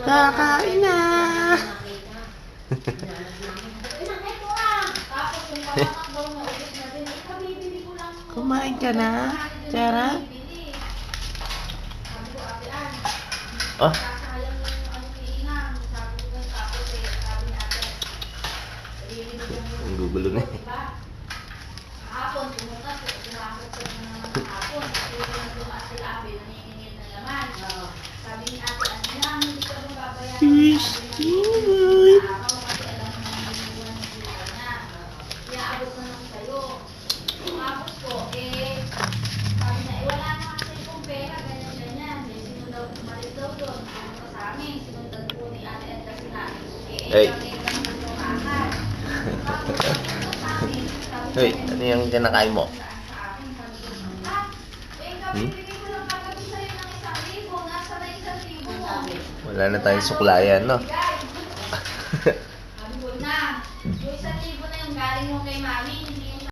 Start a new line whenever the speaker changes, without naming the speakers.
Kakain na. Kumain ka na, Chara? Oh. Ang gugulo na eh. Hey. Hey, ano yung kinakain mo? Wala na tayong suklayan, no?
Yung 1,000 na yung galing mo kay mami,